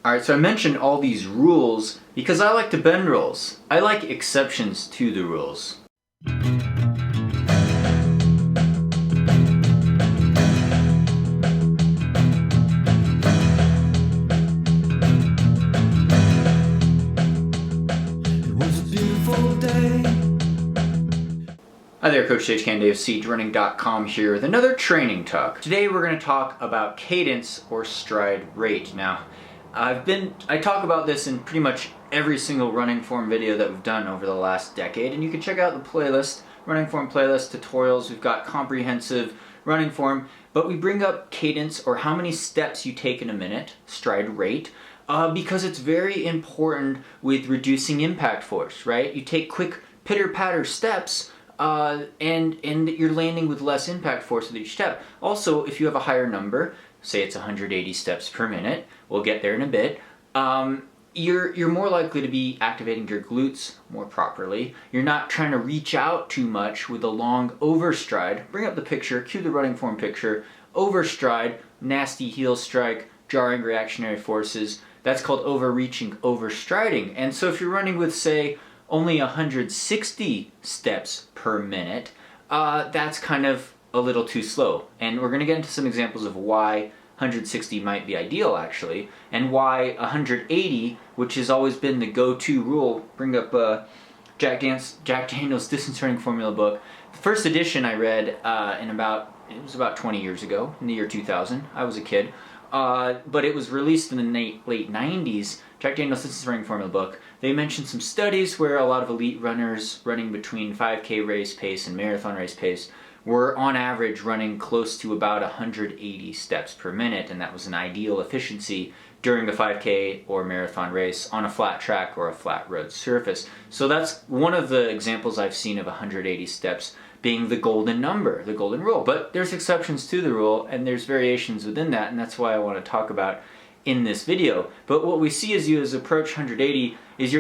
Alright, so I mentioned all these rules because I like to bend rules. I like exceptions to the rules. Hi there, Coach Sage Candy of SeedRunning.com here with another training talk. Today we're going to talk about cadence or stride rate. Now, I talk about this in pretty much every single running form video that we've done over the last decade, and you can check out the playlist, running form playlist, tutorials. We've got comprehensive running form, but we bring up cadence or how many steps you take in a minute, stride rate, because it's very important with reducing impact force, right? You take quick pitter-patter steps, and you're landing with less impact force with each step. Also, if you have a higher number, say it's 180 steps per minute, we'll get there in a bit, you're more likely to be activating your glutes more properly. You're not trying to reach out too much with a long overstride. Bring up the picture, cue the running form picture, overstride, nasty heel strike, jarring reactionary forces. That's called overreaching, overstriding. And so if you're running with, say, only 160 steps per minute, that's kind of a little too slow. And we're going to get into some examples of why 160 might be ideal, actually, and why 180, which has always been the go-to rule. Bring up Jack Daniel's Distance Running Formula book. The first edition I read it was about 20 years ago, in the year 2000. I was a kid. But it was released in the late 90s, Jack Daniel's Distance Running Formula book. They mentioned some studies where a lot of elite runners running between 5K race pace and marathon race pace were on average running close to about 180 steps per minute, and that was an ideal efficiency during a 5K or marathon race on a flat track or a flat road surface. So that's one of the examples I've seen of 180 steps being the golden number, the golden rule. But there's exceptions to the rule, and there's variations within that, and that's why I want to talk about in this video. But what we see as you approach 180 is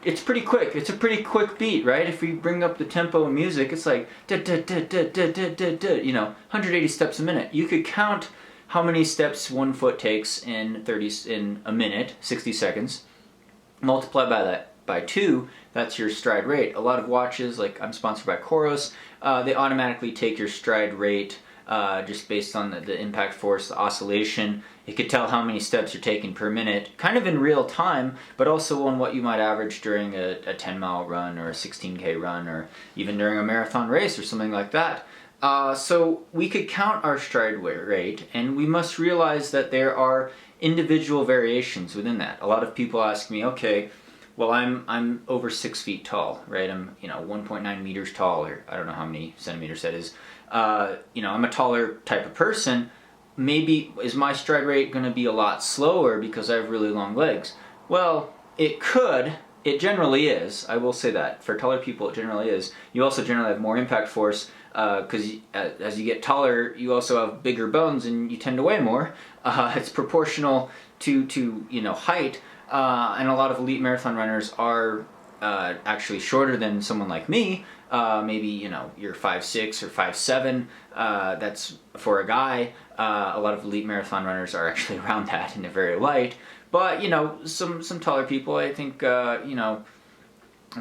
it's pretty quick. It's a pretty quick beat, right? If we bring up the tempo in music, it's like da da da da da da da da, 180 steps a minute. You could count how many steps one foot takes in a minute, 60 seconds. Multiply by that by 2, that's your stride rate. A lot of watches, like I'm sponsored by Coros, they automatically take your stride rate just based on the impact force, the oscillation. It could tell how many steps you're taking per minute, kind of in real time, but also on what you might average during a 10-mile run or a 16K run, or even during a marathon race or something like that. So we could count our stride rate, and we must realize that there are individual variations within that. A lot of people ask me, okay, well, I'm over 6 feet tall, right? I'm 1.9 meters tall, or I don't know how many centimeters that is. I'm a taller type of person. Maybe is my stride rate going to be a lot slower because I have really long legs? Well, it could. It generally is. I will say that for taller people, it generally is. You also generally have more impact force because as you get taller, you also have bigger bones and you tend to weigh more. It's proportional to height. And a lot of elite marathon runners are actually shorter than someone like me. Maybe you're 5'6" or 5'7". That's for a guy. A lot of elite marathon runners are actually around that and they're very light. But some taller people, I think I'm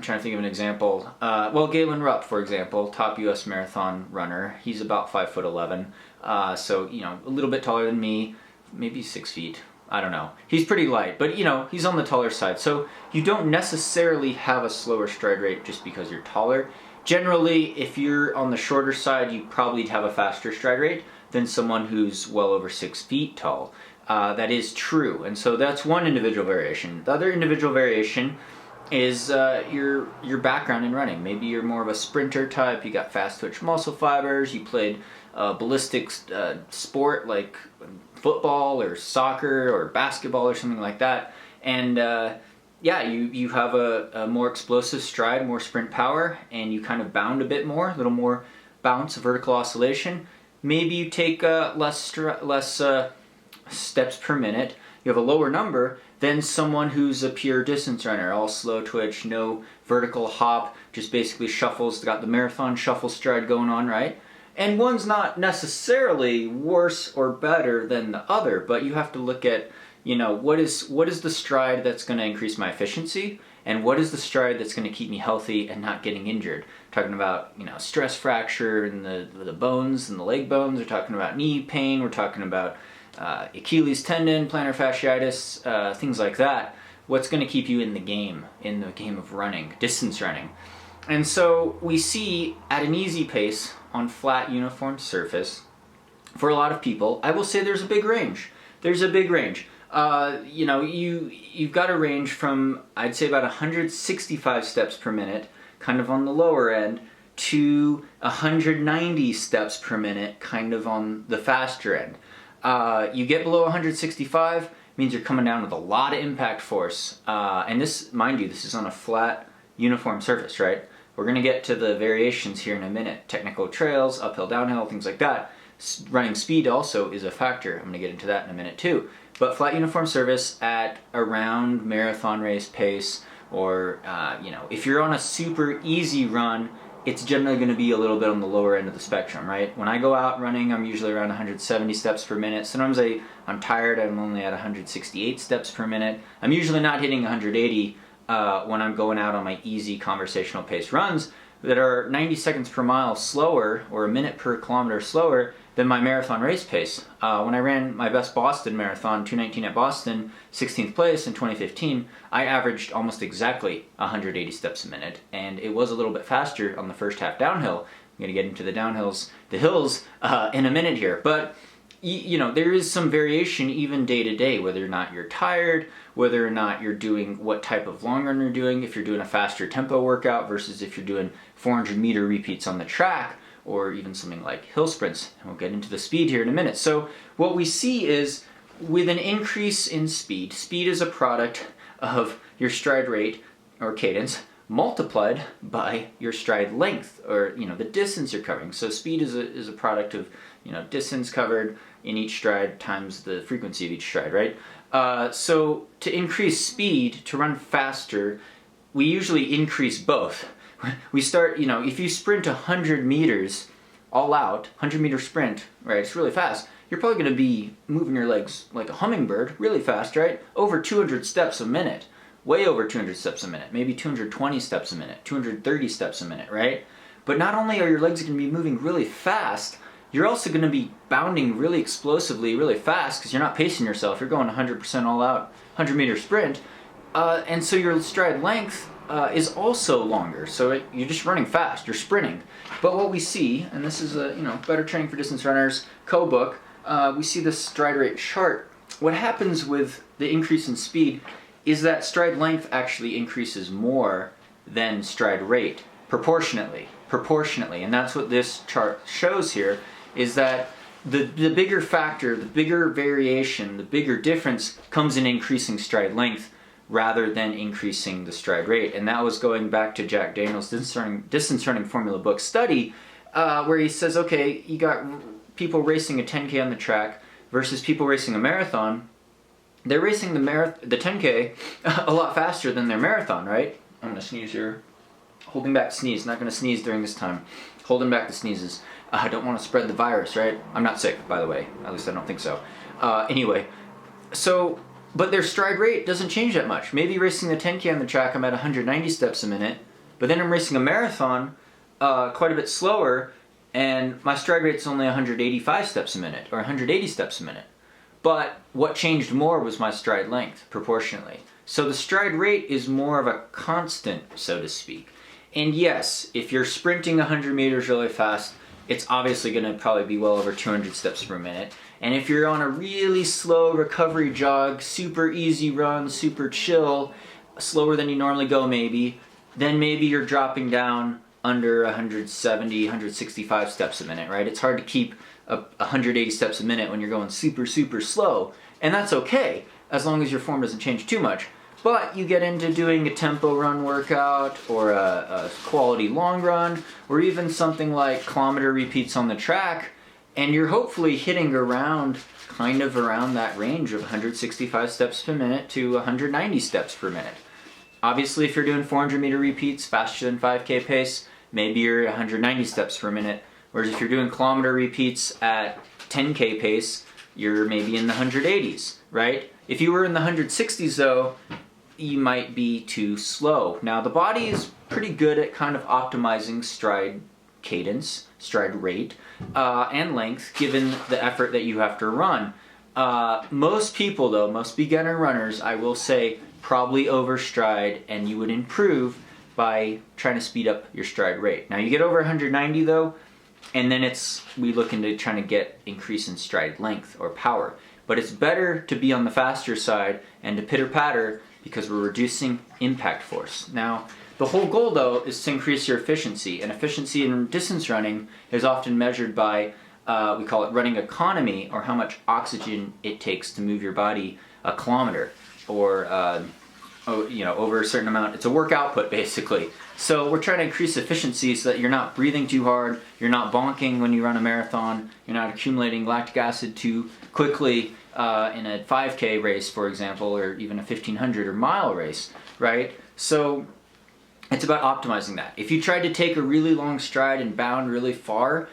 trying to think of an example. Galen Rupp, for example, top U.S. marathon runner. He's about 5'11". So a little bit taller than me, maybe 6 feet. I don't know. He's pretty light, but he's on the taller side. So you don't necessarily have a slower stride rate just because you're taller. Generally, if you're on the shorter side, you probably have a faster stride rate than someone who's well over 6 feet tall. That is true, and so that's one individual variation. The other individual variation is your background in running. Maybe you're more of a sprinter type, you got fast twitch muscle fibers, you played ballistic sport like football or soccer or basketball or something like that, and you have a more explosive stride, more sprint power, and you kind of bound a bit more, a little more bounce, vertical oscillation. Maybe you take less steps per minute. You have a lower number than someone who's a pure distance runner, all slow twitch, no vertical hop, just basically shuffles, got the marathon shuffle stride going on, right? And one's not necessarily worse or better than the other, but you have to look at you know, what is the stride that's going to increase my efficiency, and what is the stride that's going to keep me healthy and not getting injured. We're talking about, you know, stress fracture in the bones and the leg bones. We're talking about knee pain. We're talking about Achilles tendon, plantar fasciitis, things like that. What's going to keep you in the game of running, distance running. And so we see at an easy pace on flat uniform surface, for a lot of people, I will say there's a big range. There's a big range. You know, you've got a range from, I'd say, about 165 steps per minute, kind of on the lower end, to 190 steps per minute, kind of on the faster end. You get below 165, means you're coming down with a lot of impact force. And this, mind you, this is on a flat uniform surface, right? We're going to get to the variations here in a minute. Technical trails, uphill, downhill, things like that. Running speed also is a factor. I'm going to get into that in a minute too. But flat uniform surface at around marathon race pace, or you know, if you're on a super easy run, it's generally going to be a little bit on the lower end of the spectrum, right? When I go out running, I'm usually around 170 steps per minute. Sometimes I'm tired, I'm only at 168 steps per minute. I'm usually not hitting 180 when I'm going out on my easy conversational pace runs that are 90 seconds per mile slower, or a minute per kilometer slower than my marathon race pace. When I ran my best Boston marathon, 2:19 at Boston, 16th place in 2015, I averaged almost exactly 180 steps a minute, and it was a little bit faster on the first half downhill. I'm going to get into the hills in a minute here, but you know, there is some variation even day to day, whether or not you're tired, whether or not you're doing what type of long run you're doing, if you're doing a faster tempo workout versus if you're doing 400 meter repeats on the track, or even something like hill sprints. And we'll get into the speed here in a minute. So what we see is, with an increase in speed, speed is a product of your stride rate or cadence multiplied by your stride length, or, you know, the distance you're covering. So speed is a product of, you know, distance covered in each stride times the frequency of each stride, right? So to increase speed, to run faster, we usually increase both. We start, you know, if you sprint 100 meters all out, 100 meter sprint, right, it's really fast, you're probably going to be moving your legs like a hummingbird really fast, right? Over 200 steps a minute, way over 200 steps a minute, maybe 220 steps a minute, 230 steps a minute, right? But not only are your legs going to be moving really fast, you're also going to be bounding really explosively, really fast, because you're not pacing yourself. You're going 100% all out, 100 meter sprint. And so your stride length is also longer. So you're just running fast, you're sprinting. But what we see, and this is a, you know, Better Training for Distance Runners co-book, we see this stride rate chart. What happens with the increase in speed is that stride length actually increases more than stride rate, proportionately. And that's what this chart shows here, is that the bigger factor, the bigger variation, the bigger difference comes in increasing stride length rather than increasing the stride rate. And that was going back to Jack Daniels' distance running formula book study, where he says, okay, you got people racing a 10K on the track versus people racing a marathon. They're racing the 10K a lot faster than their marathon, right? I'm gonna sneeze here. Holding back to sneeze, not gonna sneeze during this time. Holding back the sneezes. I don't want to spread the virus, right? I'm not sick, by the way. At least I don't think so. Anyway, so, but their stride rate doesn't change that much. Maybe racing the 10K on the track, I'm at 190 steps a minute, but then I'm racing a marathon quite a bit slower, and my stride rate's only 185 steps a minute, or 180 steps a minute. But what changed more was my stride length, proportionately. So the stride rate is more of a constant, so to speak. And yes, if you're sprinting 100 meters really fast, it's obviously going to probably be well over 200 steps per minute. And if you're on a really slow recovery jog, super easy run, super chill, slower than you normally go maybe, then maybe you're dropping down under 170, 165 steps a minute, right? It's hard to keep 180 steps a minute when you're going super, super slow. And that's okay, as long as your form doesn't change too much. But you get into doing a tempo run workout, or a quality long run, or even something like kilometer repeats on the track, and you're hopefully hitting around, kind of around that range of 165 steps per minute to 190 steps per minute. Obviously, if you're doing 400 meter repeats faster than 5K pace, maybe you're at 190 steps per minute. Whereas if you're doing kilometer repeats at 10K pace, you're maybe in the 180s, right? If you were in the 160s though, you might be too slow. Now the body is pretty good at kind of optimizing stride cadence, stride rate, and length given the effort that you have to run. Most people though, most beginner runners, I will say, probably overstride, and you would improve by trying to speed up your stride rate. Now you get over 190 though, and then we look into trying to get increase in stride length or power. But it's better to be on the faster side and to pitter-patter because we're reducing impact force. Now, the whole goal though is to increase your efficiency, and efficiency in distance running is often measured by, we call it running economy, or how much oxygen it takes to move your body a kilometer, or over a certain amount. It's a work output basically. So we're trying to increase efficiency so that you're not breathing too hard, you're not bonking when you run a marathon, you're not accumulating lactic acid too quickly in a 5K race, for example, or even a 1500 or mile race, right? So it's about optimizing that. If you tried to take a really long stride and bound really far,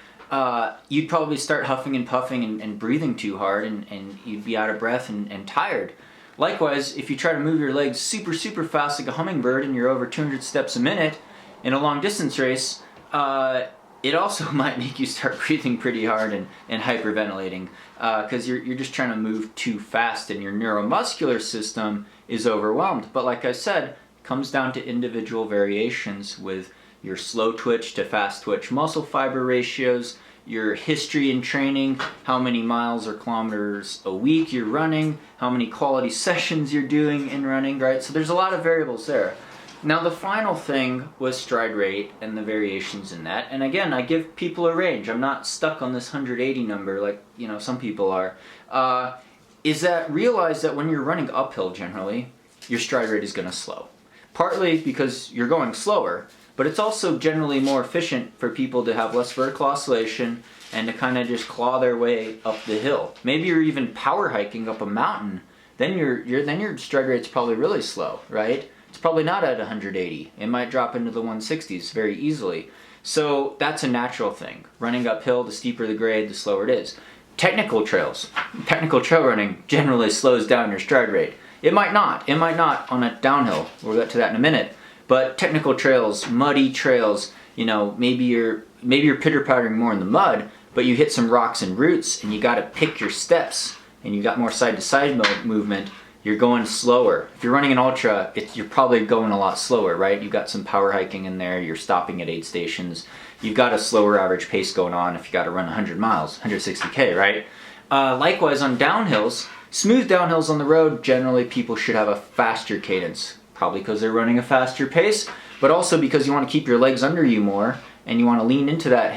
you'd probably start huffing and puffing and breathing too hard, and you'd be out of breath and tired. Likewise, if you try to move your legs super, super fast like a hummingbird and you're over 200 steps a minute in a long distance race, it also might make you start breathing pretty hard and hyperventilating because you're just trying to move too fast and your neuromuscular system is overwhelmed. But like I said, it comes down to individual variations with your slow twitch to fast twitch muscle fiber ratios, your history in training, how many miles or kilometers a week you're running, how many quality sessions you're doing in running, right? So there's a lot of variables there. Now the final thing was stride rate and the variations in that. And again, I give people a range. I'm not stuck on this 180 number like, some people are. Is that realize that when you're running uphill generally, your stride rate is going to slow. Partly because you're going slower, but it's also generally more efficient for people to have less vertical oscillation and to kind of just claw their way up the hill. Maybe you're even power hiking up a mountain, then your stride rate's probably really slow, right? It's probably not at 180. It might drop into the 160s very easily. So that's a natural thing. Running uphill, the steeper the grade, the slower it is. Technical trail running generally slows down your stride rate. It might not on a downhill. We'll get to that in a minute. But technical trails, muddy trails, maybe you're pitter-pattering more in the mud, but you hit some rocks and roots and you got to pick your steps and you got more side-to-side movement, you're going slower. If you're running an ultra, you're probably going a lot slower, right? You've got some power hiking in there, you're stopping at aid stations, you've got a slower average pace going on if you got to run 100 miles, 160K, right? Likewise on downhills, smooth downhills on the road, generally people should have a faster cadence. Probably because they're running a faster pace, but also because you want to keep your legs under you more and you want to lean into that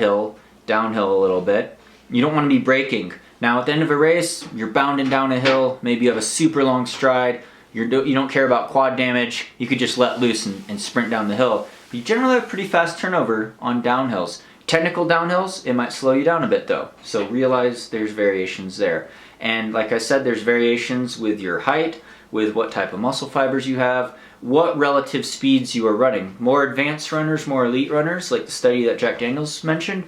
downhill a little bit. You don't want to be braking. Now at the end of a race, you're bounding down a hill, maybe you have a super long stride, you don't care about quad damage, you could just let loose and sprint down the hill. But you generally have pretty fast turnover on downhills. Technical downhills, it might slow you down a bit though, so realize there's variations there. And like I said, there's variations with your height, with what type of muscle fibers you have, what relative speeds you are running. More advanced runners, more elite runners, like the study that Jack Daniels mentioned,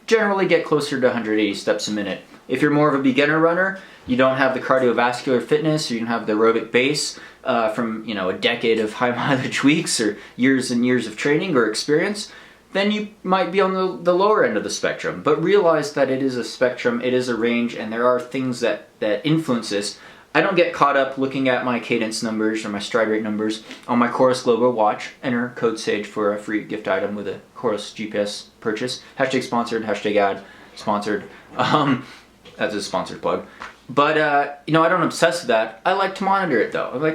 generally get closer to 180 steps a minute. If you're more of a beginner runner, you don't have the cardiovascular fitness, or you don't have the aerobic base from a decade of high mileage weeks or years and years of training or experience, then you might be on the lower end of the spectrum. But realize that it is a spectrum, it is a range, and there are things that influence this. I don't get caught up looking at my cadence numbers or my stride rate numbers on my Chorus logo watch. Enter code SAGE for a free gift item with a Chorus GPS purchase. Hashtag sponsored, hashtag ad sponsored. That's a sponsored plug. But, I don't obsess with that. I like to monitor it though. I'm like,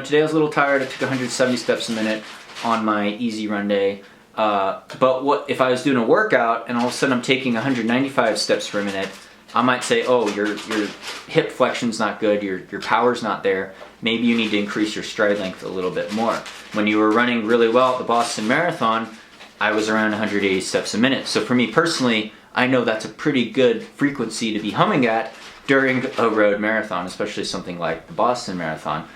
today I was a little tired. I took 170 steps a minute on my easy run day. But what if I was doing a workout and all of a sudden I'm taking 195 steps per minute? I might say, your hip flexion's not good, your power's not there. Maybe you need to increase your stride length a little bit more. When you were running really well at the Boston Marathon, I was around 180 steps a minute. So for me personally, I know that's a pretty good frequency to be humming at during a road marathon, especially something like the Boston Marathon.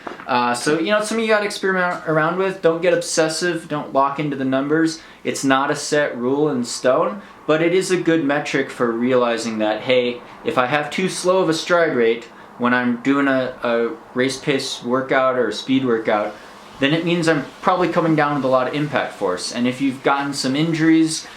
So, you know, some of you got to experiment around with. Don't get obsessive. Don't lock into the numbers. It's not a set rule in stone, but it is a good metric for realizing that, hey, if I have too slow of a stride rate when I'm doing a race pace workout or a speed workout, then it means I'm probably coming down with a lot of impact force. And if you've gotten some injuries,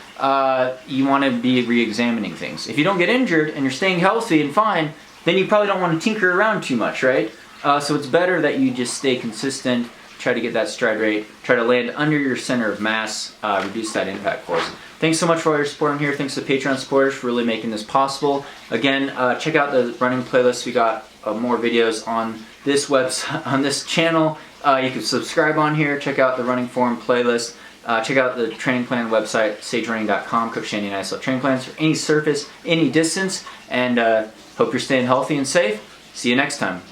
you want to be re-examining things. If you don't get injured and you're staying healthy and fine, then you probably don't want to tinker around too much, right? So it's better that you just stay consistent, try to get that stride rate, try to land under your center of mass, reduce that impact force. Thanks so much for all your support here. Thanks to Patreon supporters for really making this possible. Again, check out the running playlist. We got more videos on this website, on this channel. You can subscribe on here. Check out the running forum playlist. Check out the training plan website, sagerunning.com. Coach Shandy and I sell training plans for any surface, any distance. And hope you're staying healthy and safe. See you next time.